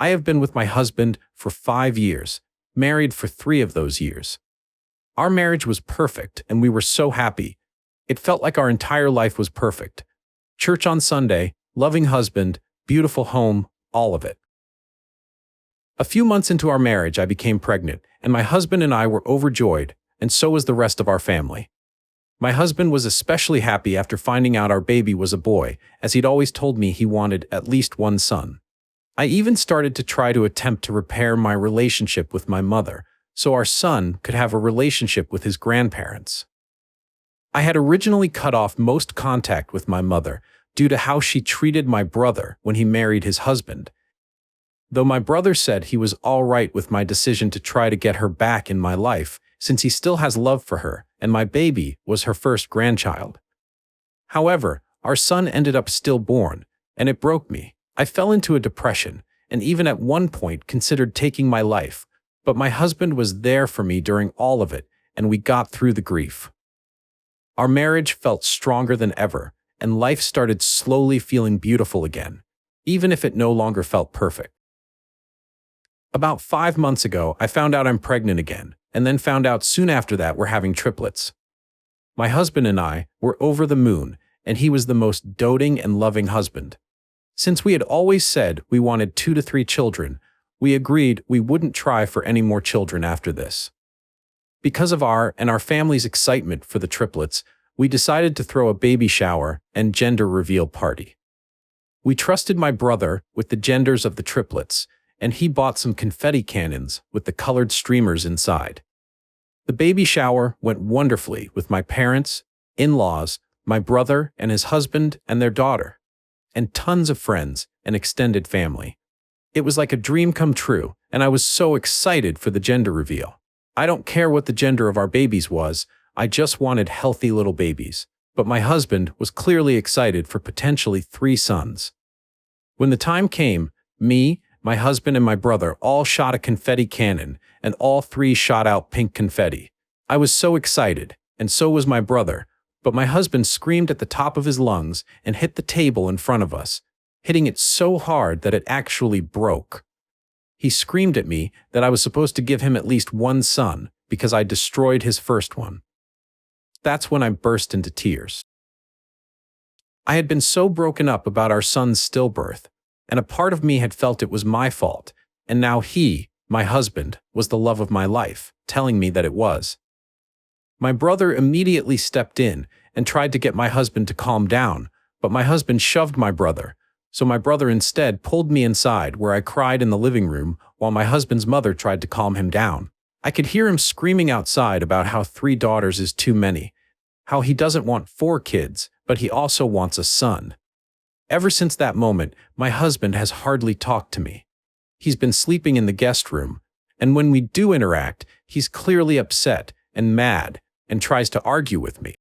I have been with my husband for 5 years, married for 3 of those years. Our marriage was perfect, and we were so happy. It felt like our entire life was perfect. Church on Sunday, loving husband, beautiful home, all of it. A few months into our marriage, I became pregnant, and my husband and I were overjoyed, and so was the rest of our family. My husband was especially happy after finding out our baby was a boy, as he'd always told me he wanted at least one son. I even started to try to attempt to repair my relationship with my mother, so our son could have a relationship with his grandparents. I had originally cut off most contact with my mother due to how she treated my brother when he married his husband. Though my brother said he was all right with my decision to try to get her back in my life, since he still has love for her, and my baby was her first grandchild. However, our son ended up stillborn, and it broke me. I fell into a depression, and even at one point considered taking my life, but my husband was there for me during all of it, and we got through the grief. Our marriage felt stronger than ever, and life started slowly feeling beautiful again, even if it no longer felt perfect. About 5 months ago, I found out I'm pregnant again, and then found out soon after that we're having triplets. My husband and I were over the moon, and he was the most doting and loving husband. Since we had always said we wanted 2 to 3 children, we agreed we wouldn't try for any more children after this. Because of our and our family's excitement for the triplets, we decided to throw a baby shower and gender reveal party. We trusted my brother with the genders of the triplets, and he bought some confetti cannons with the colored streamers inside. The baby shower went wonderfully with my parents, in-laws, my brother and his husband and their daughter, and tons of friends and extended family. It was like a dream come true, and I was so excited for the gender reveal. I don't care what the gender of our babies was, I just wanted healthy little babies. But my husband was clearly excited for potentially 3 sons. When the time came, me, my husband and my brother all shot a confetti cannon, and all 3 shot out pink confetti. I was so excited, and so was my brother, but my husband screamed at the top of his lungs and hit the table in front of us, hitting it so hard that it actually broke. He screamed at me that I was supposed to give him at least 1 son because I destroyed his first one. That's when I burst into tears. I had been so broken up about our son's stillbirth, and a part of me had felt it was my fault, and now he, my husband, was the love of my life, telling me that it was. My brother immediately stepped in and tried to get my husband to calm down, but my husband shoved my brother, so my brother instead pulled me inside where I cried in the living room while my husband's mother tried to calm him down. I could hear him screaming outside about how 3 daughters is too many, how he doesn't want 4 kids, but he also wants a son. Ever since that moment, my husband has hardly talked to me. He's been sleeping in the guest room, and when we do interact, he's clearly upset and mad and tries to argue with me.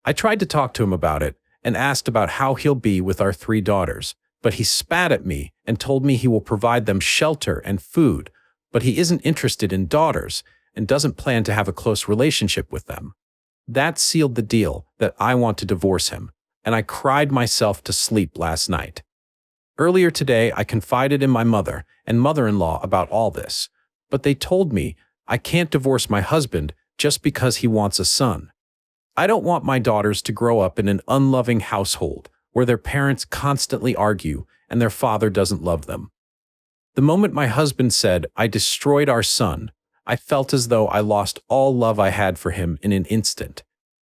I tried to talk to him about it and asked about how he'll be with our 3 daughters, but he spat at me and told me he will provide them shelter and food, but he isn't interested in daughters and doesn't plan to have a close relationship with them. That sealed the deal that I want to divorce him, and I cried myself to sleep last night. Earlier today, I confided in my mother and mother-in-law about all this, but they told me I can't divorce my husband just because he wants a son. I don't want my daughters to grow up in an unloving household where their parents constantly argue and their father doesn't love them. The moment my husband said I destroyed our son, I felt as though I lost all love I had for him in an instant,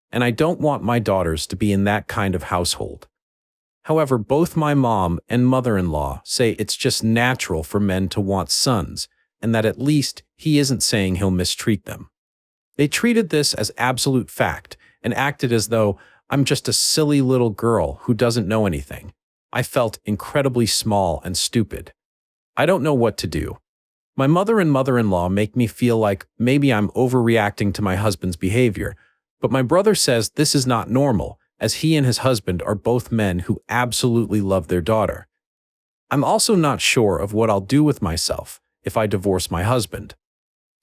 and I don't want my daughters to be in that kind of household. However, both my mom and mother-in-law say it's just natural for men to want sons, and that at least he isn't saying he'll mistreat them. They treated this as absolute fact and acted as though I'm just a silly little girl who doesn't know anything. I felt incredibly small and stupid. I don't know what to do. My mother and mother-in-law make me feel like maybe I'm overreacting to my husband's behavior, but my brother says this is not normal, as he and his husband are both men who absolutely love their daughter. I'm also not sure of what I'll do with myself if I divorce my husband.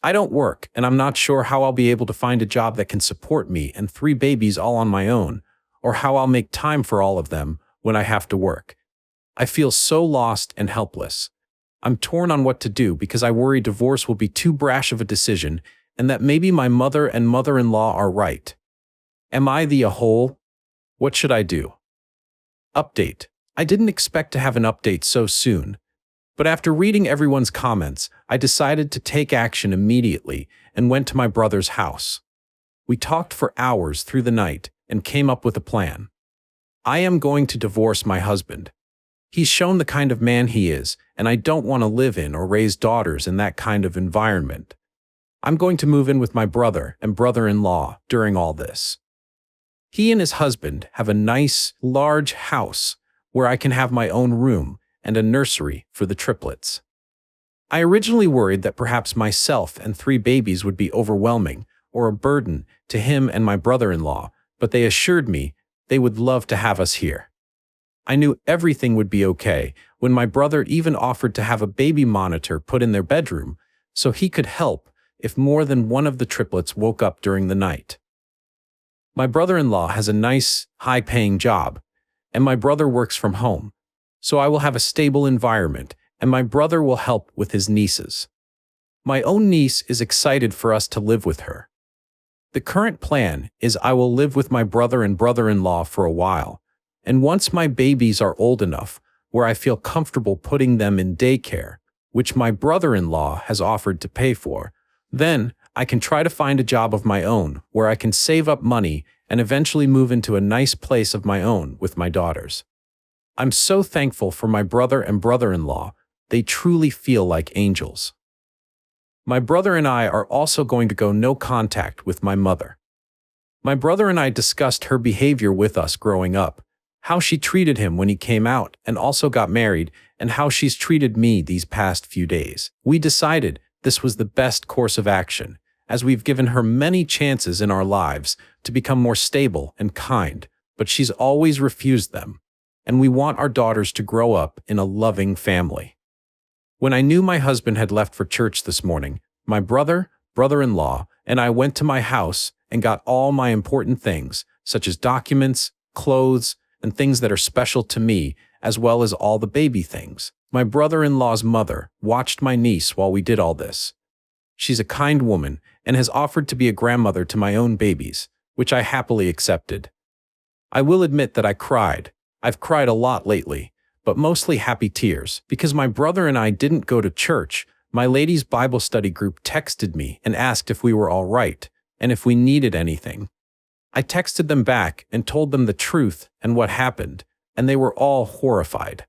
I don't work, and I'm not sure how I'll be able to find a job that can support me and 3 babies all on my own, or how I'll make time for all of them when I have to work. I feel so lost and helpless. I'm torn on what to do because I worry divorce will be too brash of a decision and that maybe my mother and mother-in-law are right. Am I the a-hole? What should I do? Update. I didn't expect to have an update so soon, but after reading everyone's comments, I decided to take action immediately and went to my brother's house. We talked for hours through the night and came up with a plan. I am going to divorce my husband. He's shown the kind of man he is, and I don't want to live in or raise daughters in that kind of environment. I'm going to move in with my brother and brother-in-law during all this. He and his husband have a nice, large house where I can have my own room and a nursery for the triplets. I originally worried that perhaps myself and 3 babies would be overwhelming or a burden to him and my brother-in-law, but they assured me they would love to have us here. I knew everything would be okay when my brother even offered to have a baby monitor put in their bedroom so he could help if more than one of the triplets woke up during the night. My brother-in-law has a nice, high-paying job, and my brother works from home, so I will have a stable environment, and my brother will help with his nieces. My own niece is excited for us to live with her. The current plan is I will live with my brother and brother-in-law for a while, and once my babies are old enough where I feel comfortable putting them in daycare, which my brother-in-law has offered to pay for, then I can try to find a job of my own where I can save up money and eventually move into a nice place of my own with my daughters. I'm so thankful for my brother and brother-in-law. They truly feel like angels. My brother and I are also going to go no contact with my mother. My brother and I discussed her behavior with us growing up, how she treated him when he came out and also got married, and how she's treated me these past few days. We decided this was the best course of action, as we've given her many chances in our lives to become more stable and kind, but she's always refused them, and we want our daughters to grow up in a loving family. When I knew my husband had left for church this morning, my brother, brother-in-law, and I went to my house and got all my important things, such as documents, clothes, and things that are special to me, as well as all the baby things. My brother-in-law's mother watched my niece while we did all this. She's a kind woman and has offered to be a grandmother to my own babies, which I happily accepted. I will admit that I cried. I've cried a lot lately, but mostly happy tears, because my brother and I didn't go to church. My ladies' Bible study group texted me and asked if we were all right and if we needed anything. I texted them back and told them the truth and what happened, and they were all horrified.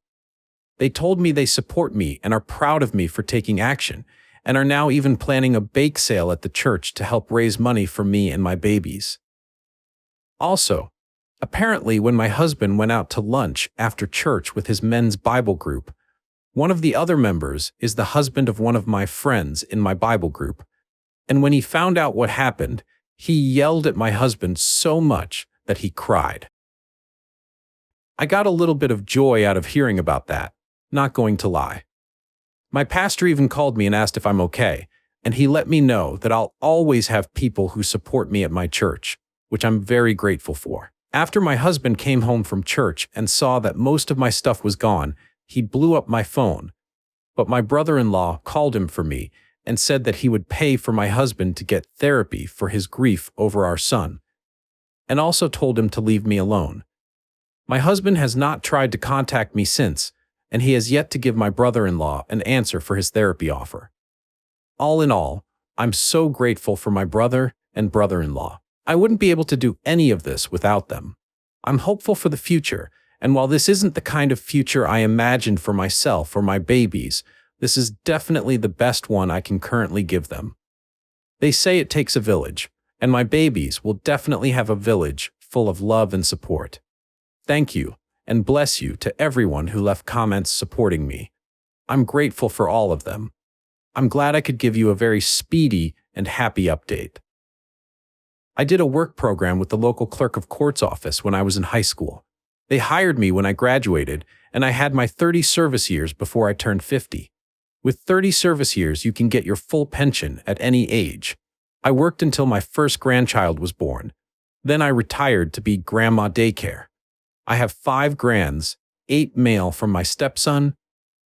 They told me they support me and are proud of me for taking action, and are now even planning a bake sale at the church to help raise money for me and my babies. Also, apparently when my husband went out to lunch after church with his men's Bible group, one of the other members is the husband of one of my friends in my Bible group, and when he found out what happened, he yelled at my husband so much that he cried. I got a little bit of joy out of hearing about that, not going to lie. My pastor even called me and asked if I'm okay, and he let me know that I'll always have people who support me at my church, which I'm very grateful for. After my husband came home from church and saw that most of my stuff was gone, he blew up my phone. But my brother-in-law called him for me and said that he would pay for my husband to get therapy for his grief over our son, and also told him to leave me alone. My husband has not tried to contact me since, and he has yet to give my brother-in-law an answer for his therapy offer. All in all, I'm so grateful for my brother and brother-in-law. I wouldn't be able to do any of this without them. I'm hopeful for the future, and while this isn't the kind of future I imagined for myself or my babies, this is definitely the best one I can currently give them. They say it takes a village, and my babies will definitely have a village full of love and support. Thank you, and bless you to everyone who left comments supporting me. I'm grateful for all of them. I'm glad I could give you a very speedy and happy update. I did a work program with the local clerk of court's office when I was in high school. They hired me when I graduated, and I had my 30 service years before I turned 50. With 30 service years, you can get your full pension at any age. I worked until my first grandchild was born. Then I retired to be grandma daycare. I have 5 grands, 8 male from my stepson,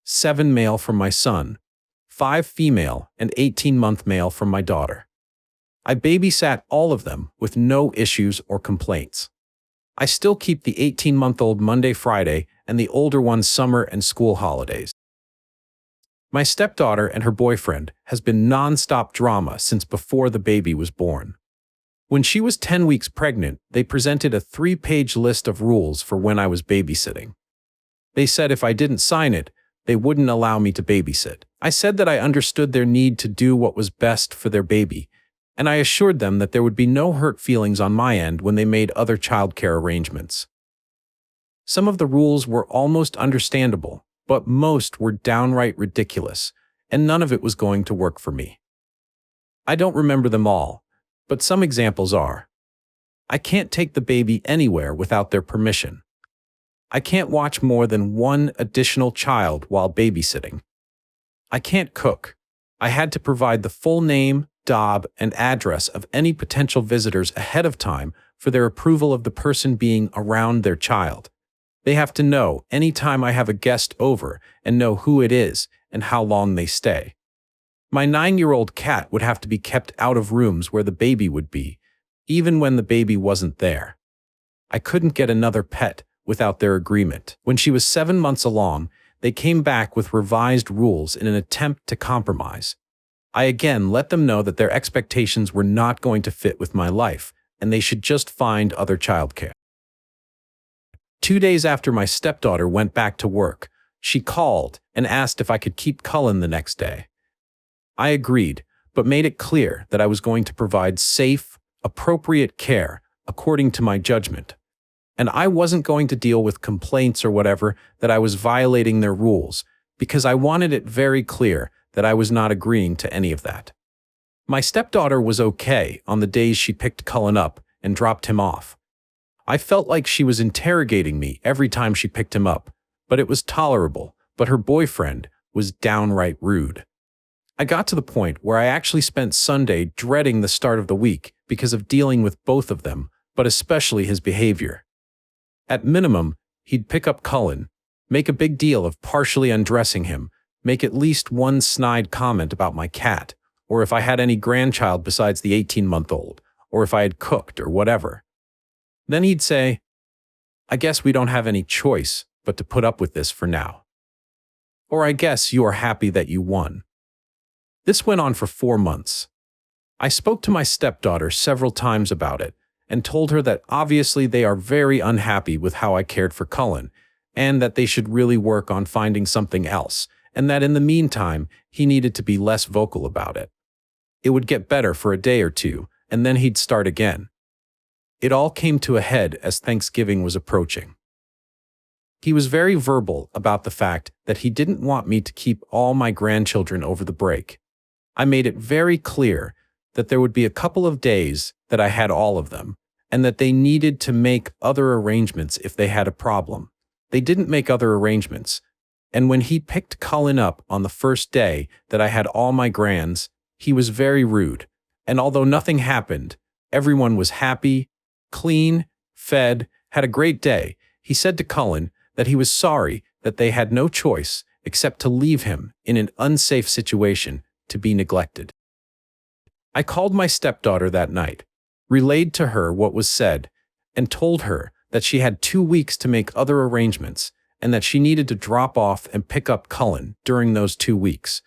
7 male from my son, 5 female, and 18-month male from my daughter. I babysat all of them with no issues or complaints. I still keep the 18-month-old Monday, Friday, and the older ones summer and school holidays. My stepdaughter and her boyfriend has been non-stop drama since before the baby was born. When she was 10 weeks pregnant, they presented a 3-page list of rules for when I was babysitting. They said if I didn't sign it, they wouldn't allow me to babysit. I said that I understood their need to do what was best for their baby, and I assured them that there would be no hurt feelings on my end when they made other childcare arrangements. Some of the rules were almost understandable, but most were downright ridiculous, and none of it was going to work for me. I don't remember them all, but some examples are: I can't take the baby anywhere without their permission. I can't watch more than one additional child while babysitting. I can't cook. I had to provide the full name, job, and address of any potential visitors ahead of time for their approval of the person being around their child. They have to know any time I have a guest over and know who it is and how long they stay. My 9-year-old cat would have to be kept out of rooms where the baby would be, even when the baby wasn't there. I couldn't get another pet without their agreement. When she was 7 months along, they came back with revised rules in an attempt to compromise. I again let them know that their expectations were not going to fit with my life, and they should just find other childcare. 2 days after my stepdaughter went back to work, she called and asked if I could keep Cullen the next day. I agreed, but made it clear that I was going to provide safe, appropriate care according to my judgment. And I wasn't going to deal with complaints or whatever that I was violating their rules, because I wanted it very clear that I was not agreeing to any of that. My stepdaughter was okay on the days she picked Cullen up and dropped him off. I felt like she was interrogating me every time she picked him up, but it was tolerable, but her boyfriend was downright rude. I got to the point where I actually spent Sunday dreading the start of the week because of dealing with both of them, but especially his behavior. At minimum, he'd pick up Cullen, make a big deal of partially undressing him, make at least one snide comment about my cat, or if I had any grandchild besides the 18-month-old, or if I had cooked or whatever. Then he'd say, "I guess we don't have any choice but to put up with this for now." Or "I guess you are happy that you won." This went on for 4 months. I spoke to my stepdaughter several times about it, and told her that obviously they are very unhappy with how I cared for Cullen, and that they should really work on finding something else, and that in the meantime, he needed to be less vocal about it. It would get better for a day or two, and then he'd start again. It all came to a head as Thanksgiving was approaching. He was very verbal about the fact that he didn't want me to keep all my grandchildren over the break. I made it very clear that there would be a couple of days that I had all of them, and that they needed to make other arrangements if they had a problem. They didn't make other arrangements, and when he picked Cullen up on the first day that I had all my grands, he was very rude, and although nothing happened, everyone was happy, clean, fed, had a great day. He said to Cullen that he was sorry that they had no choice except to leave him in an unsafe situation to be neglected. I called my stepdaughter that night, relayed to her what was said, and told her that she had 2 weeks to make other arrangements and that she needed to drop off and pick up Cullen during those 2 weeks.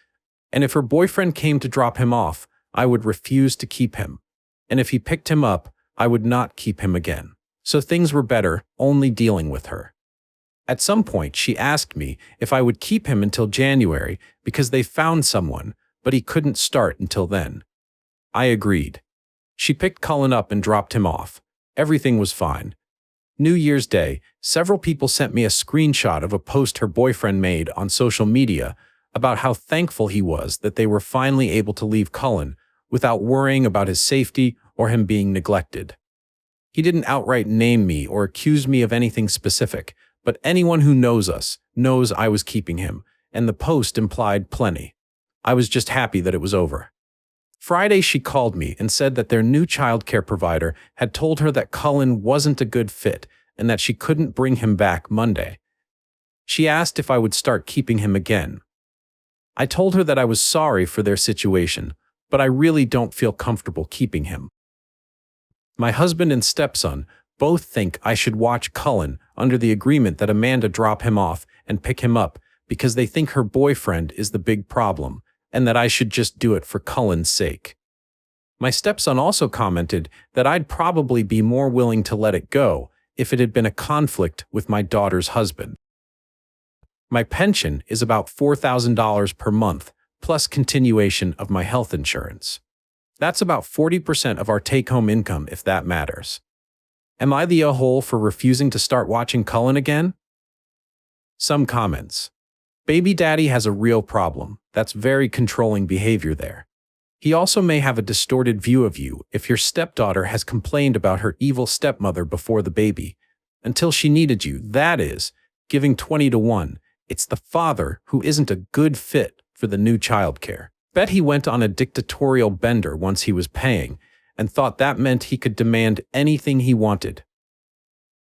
And if her boyfriend came to drop him off, I would refuse to keep him. And if he picked him up, I would not keep him again. So things were better only dealing with her. At some point, she asked me if I would keep him until January because they found someone, but he couldn't start until then. I agreed. She picked Cullen up and dropped him off. Everything was fine. New Year's Day, several people sent me a screenshot of a post her boyfriend made on social media about how thankful he was that they were finally able to leave Cullen without worrying about his safety or him being neglected. He didn't outright name me or accuse me of anything specific, but anyone who knows us knows I was keeping him, and the post implied plenty. I was just happy that it was over. Friday, she called me and said that their new childcare provider had told her that Cullen wasn't a good fit and that she couldn't bring him back Monday. She asked if I would start keeping him again. I told her that I was sorry for their situation, but I really don't feel comfortable keeping him. My husband and stepson both think I should watch Cullen under the agreement that Amanda drop him off and pick him up because they think her boyfriend is the big problem and that I should just do it for Cullen's sake. My stepson also commented that I'd probably be more willing to let it go if it had been a conflict with my daughter's husband. My pension is about $4,000 per month, plus continuation of my health insurance. That's about 40% of our take-home income, if that matters. Am I the a-hole for refusing to start watching Cullen again? Some comments. Baby daddy has a real problem. That's very controlling behavior there. He also may have a distorted view of you if your stepdaughter has complained about her evil stepmother before the baby. Until she needed you, that is, giving 20-1, it's the father who isn't a good fit for the new childcare. Bet he went on a dictatorial bender once he was paying and thought that meant he could demand anything he wanted.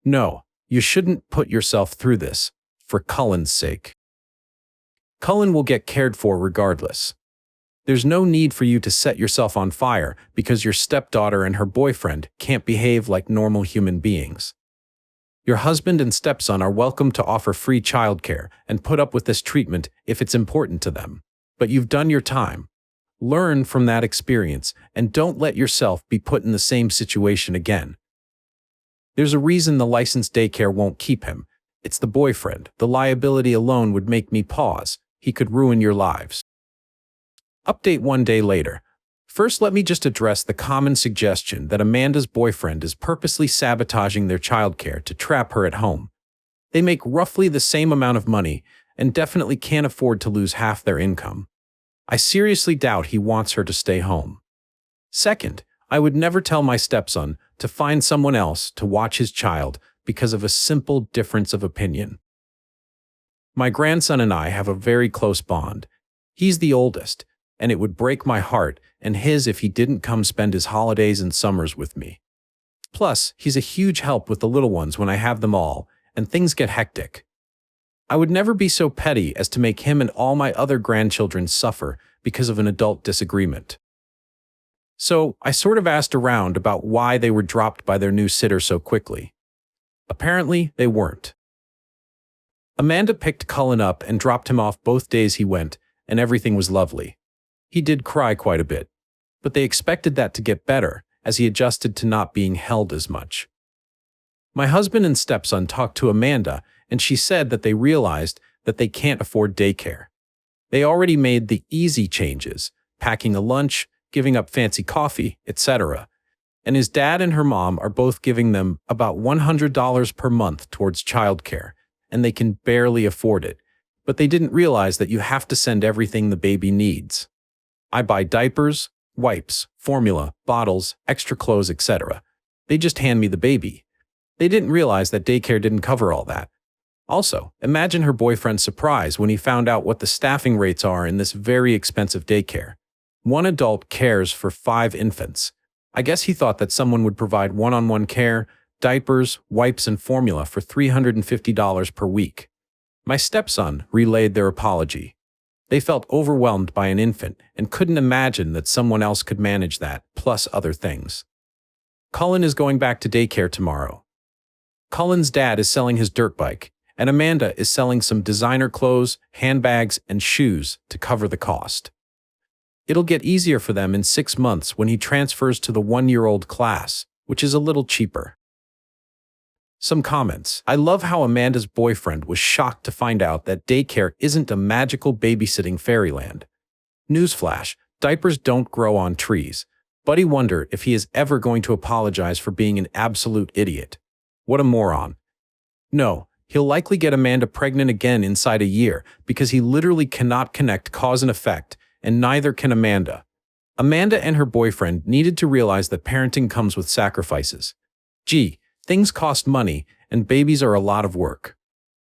No, you shouldn't put yourself through this, for Cullen's sake. Cullen will get cared for regardless. There's no need for you to set yourself on fire because your stepdaughter and her boyfriend can't behave like normal human beings. Your husband and stepson are welcome to offer free childcare and put up with this treatment if it's important to them. But you've done your time. Learn from that experience and don't let yourself be put in the same situation again. There's a reason the licensed daycare won't keep him. It's the boyfriend. The liability alone would make me pause. He could ruin your lives. Update 1 day later. First, let me just address the common suggestion that Amanda's boyfriend is purposely sabotaging their childcare to trap her at home. They make roughly the same amount of money and definitely can't afford to lose half their income. I seriously doubt he wants her to stay home. Second, I would never tell my stepson to find someone else to watch his child because of a simple difference of opinion. My grandson and I have a very close bond. He's the oldest, and it would break my heart and his if he didn't come spend his holidays and summers with me. Plus, he's a huge help with the little ones when I have them all, and things get hectic. I would never be so petty as to make him and all my other grandchildren suffer because of an adult disagreement. So, I sort of asked around about why they were dropped by their new sitter so quickly. Apparently, they weren't. Amanda picked Cullen up and dropped him off both days he went, and everything was lovely. He did cry quite a bit, but they expected that to get better as he adjusted to not being held as much. My husband and stepson talked to Amanda, and she said that they realized that they can't afford daycare. They already made the easy changes, packing a lunch, giving up fancy coffee, etc. And his dad and her mom are both giving them about $100 per month towards childcare, and they can barely afford it. But they didn't realize that you have to send everything the baby needs. I buy diapers, wipes, formula, bottles, extra clothes, etc. They just hand me the baby. They didn't realize that daycare didn't cover all that. Also, imagine her boyfriend's surprise when he found out what the staffing rates are in this very expensive daycare. One adult cares for 5 infants. I guess he thought that someone would provide one-on-one care, diapers, wipes, and formula for $350 per week. My stepson relayed their apology. They felt overwhelmed by an infant and couldn't imagine that someone else could manage that, plus other things. Cullen is going back to daycare tomorrow. Cullen's dad is selling his dirt bike, and Amanda is selling some designer clothes, handbags, and shoes to cover the cost. It'll get easier for them in 6 months when he transfers to the 1-year-old class, which is a little cheaper. Some comments. I love how Amanda's boyfriend was shocked to find out that daycare isn't a magical babysitting fairyland. Newsflash, diapers don't grow on trees. Buddy wonder if he is ever going to apologize for being an absolute idiot. What a moron. No, he'll likely get Amanda pregnant again inside a year because he literally cannot connect cause and effect, and neither can Amanda. Amanda and her boyfriend needed to realize that parenting comes with sacrifices. Gee, things cost money, and babies are a lot of work.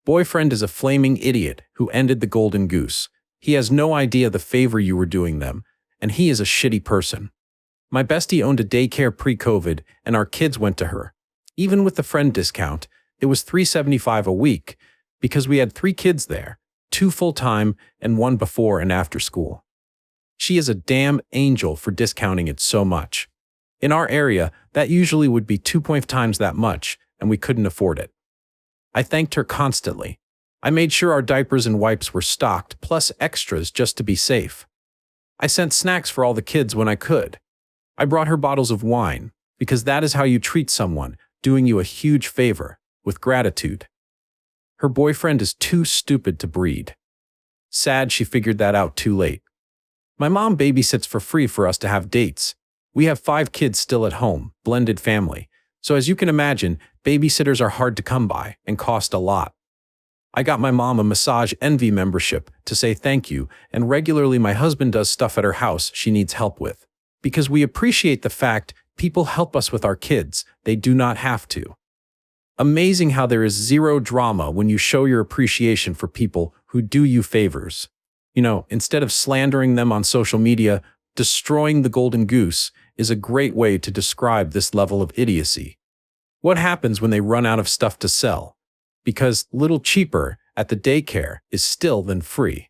Boyfriend is a flaming idiot who ended the golden goose. He has no idea the favor you were doing them, and he is a shitty person. My bestie owned a daycare pre-COVID, and our kids went to her. Even with the friend discount, it was $375 a week, because we had 3 kids there, 2 full-time and 1 before and after school. She is a damn angel for discounting it so much. In our area, that usually would be 2.5 times that much, and we couldn't afford it. I thanked her constantly. I made sure our diapers and wipes were stocked, plus extras just to be safe. I sent snacks for all the kids when I could. I brought her bottles of wine, because that is how you treat someone, doing you a huge favor, with gratitude. Her boyfriend is too stupid to breed. Sad she figured that out too late. My mom babysits for free for us to have dates. We have 5 kids still at home, blended family. So as you can imagine, babysitters are hard to come by and cost a lot. I got my mom a Massage Envy membership to say thank you, and regularly my husband does stuff at her house she needs help with. Because we appreciate the fact people help us with our kids, they do not have to. Amazing how there is zero drama when you show your appreciation for people who do you favors. Instead of slandering them on social media, destroying the golden goose is a great way to describe this level of idiocy. What happens when they run out of stuff to sell? Because little cheaper at the daycare is still than free.